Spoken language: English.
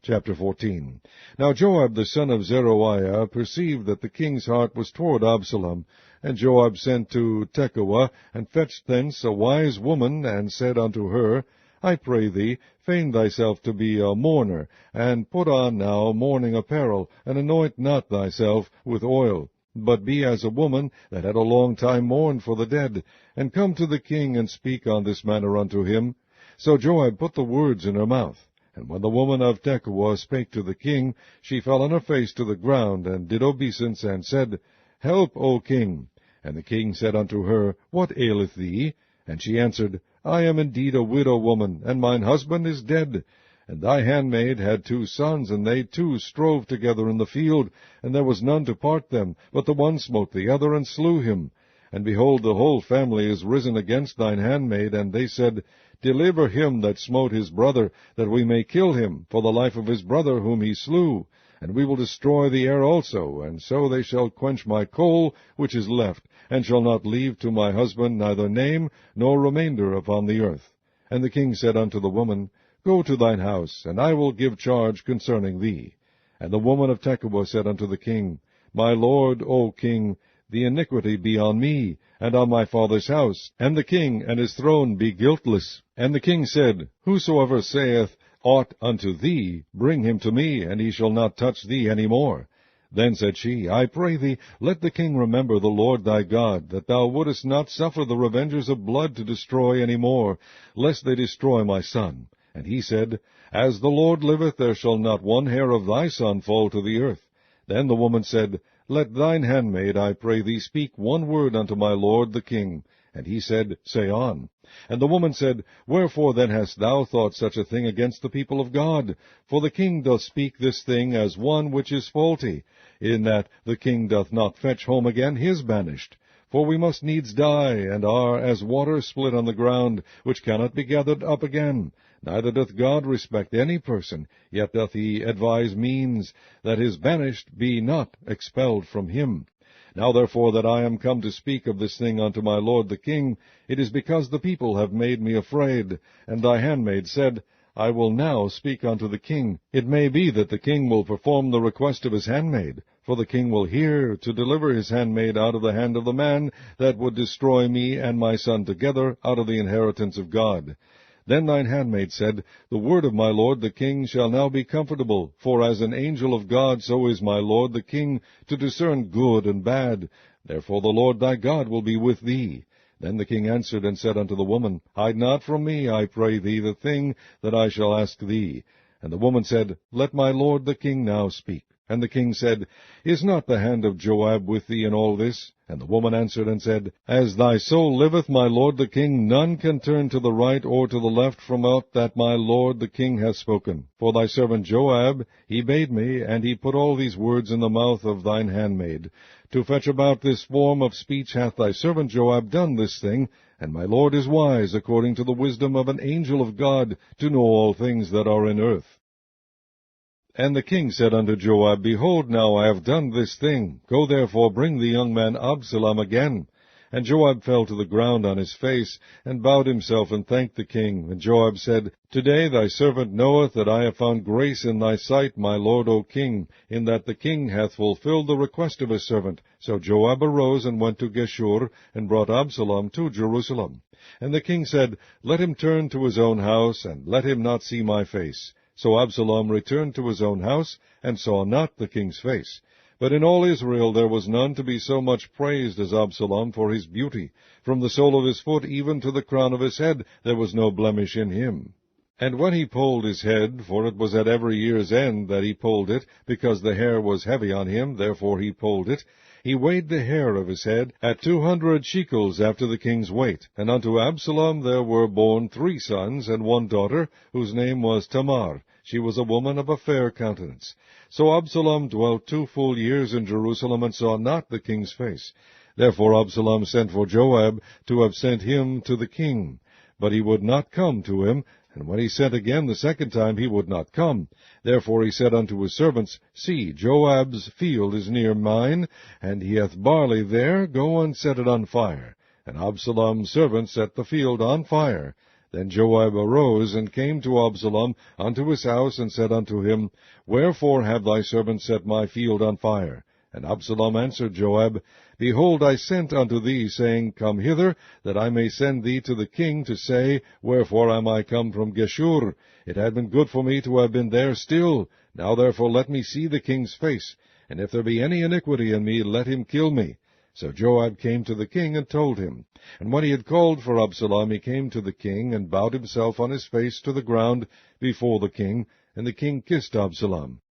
Chapter 14. Now Joab the son of Zeruiah perceived that the king's heart was toward Absalom, and Joab sent to Tekoa, and fetched thence a wise woman, and said unto her, I pray thee, feign thyself to be a mourner, and put on now mourning apparel, and anoint not thyself with oil, but be as a woman that had a long time mourned for the dead, and come to the king, and speak on this manner unto him. So Joab put the words in her mouth. And when the woman of Tekoa spake to the king, she fell on her face to the ground, and did obeisance, and said, Help, O king. And the king said unto her, What aileth thee? And she answered, I am indeed a widow woman, and mine husband is dead. And thy handmaid had 2 sons, and they 2 strove together in the field, and there was none to part them, but the one smote the other, and slew him. And behold, the whole family is risen against thine handmaid, and they said, Deliver him that smote his brother, that we may kill him, for the life of his brother whom he slew. And we will destroy the heir also, and so they shall quench my coal which is left, and shall not leave to my husband neither name nor remainder upon the earth. And the king said unto the woman, Go to thine house, and I will give charge concerning thee. And the woman of Tekoa said unto the king, My lord, O king, the iniquity be on me, and on my father's house, and the king and his throne be guiltless. And the king said, Whosoever saith aught unto thee, bring him to me, and he shall not touch thee any more. Then said she, I pray thee, let the king remember the Lord thy God, that thou wouldest not suffer the revengers of blood to destroy any more, lest they destroy my son. And he said, As the Lord liveth, there shall not one hair of thy son fall to the earth. Then the woman said, Let thine handmaid, I pray thee, speak one word unto my lord the king. And he said, Say on. And the woman said, Wherefore then hast thou thought such a thing against the people of God? For the king doth speak this thing as one which is faulty, in that the king doth not fetch home again his banished. For we must needs die, and are as water split on the ground, which cannot be gathered up again. Neither doth God respect any person, yet doth he advise means, that his banished be not expelled from him. Now therefore that I am come to speak of this thing unto my lord the king, it is because the people have made me afraid. And thy handmaid said, I will now speak unto the king. It may be that the king will perform the request of his handmaid, for the king will hear to deliver his handmaid out of the hand of the man that would destroy me and my son together out of the inheritance of God. Then thine handmaid said, The word of my lord the king shall now be comfortable, for as an angel of God so is my lord the king to discern good and bad. Therefore the Lord thy God will be with thee. Then the king answered and said unto the woman, Hide not from me, I pray thee, the thing that I shall ask thee. And the woman said, Let my lord the king now speak. And the king said, Is not the hand of Joab with thee in all this? And the woman answered and said, As thy soul liveth, my lord the king, none can turn to the right or to the left from aught that my lord the king hath spoken. For thy servant Joab, he bade me, and he put all these words in the mouth of thine handmaid. To fetch about this form of speech hath thy servant Joab done this thing, and my lord is wise, according to the wisdom of an angel of God, to know all things that are in earth. And the king said unto Joab, Behold, now I have done this thing. Go therefore, bring the young man Absalom again. And Joab fell to the ground on his face, and bowed himself, and thanked the king. And Joab said, Today thy servant knoweth that I have found grace in thy sight, my lord, O king, in that the king hath fulfilled the request of his servant. So Joab arose, and went to Geshur, and brought Absalom to Jerusalem. And the king said, Let him turn to his own house, and let him not see my face. So Absalom returned to his own house, and saw not the king's face. But in all Israel there was none to be so much praised as Absalom for his beauty. From the sole of his foot even to the crown of his head there was no blemish in him. And when he polled his head, for it was at every year's end that he polled it, because the hair was heavy on him, therefore he polled it, he weighed the hair of his head at 200 shekels after the king's weight. And unto Absalom there were born 3 sons and 1 daughter, whose name was Tamar. She was a woman of a fair countenance. So Absalom dwelt 2 full years in Jerusalem, and saw not the king's face. Therefore Absalom sent for Joab to have sent him to the king. But he would not come to him, and when he sent again the second time, he would not come. Therefore he said unto his servants, See, Joab's field is near mine, and he hath barley there. Go and set it on fire. And Absalom's servants set the field on fire. Then Joab arose, and came to Absalom unto his house, and said unto him, Wherefore have thy servants set my field on fire? And Absalom answered Joab, Behold, I sent unto thee, saying, Come hither, that I may send thee to the king, to say, Wherefore am I come from Geshur? It had been good for me to have been there still. Now therefore let me see the king's face, and if there be any iniquity in me, let him kill me. So Joab came to the king, and told him. And when he had called for Absalom, he came to the king, and bowed himself on his face to the ground before the king, and the king kissed Absalom.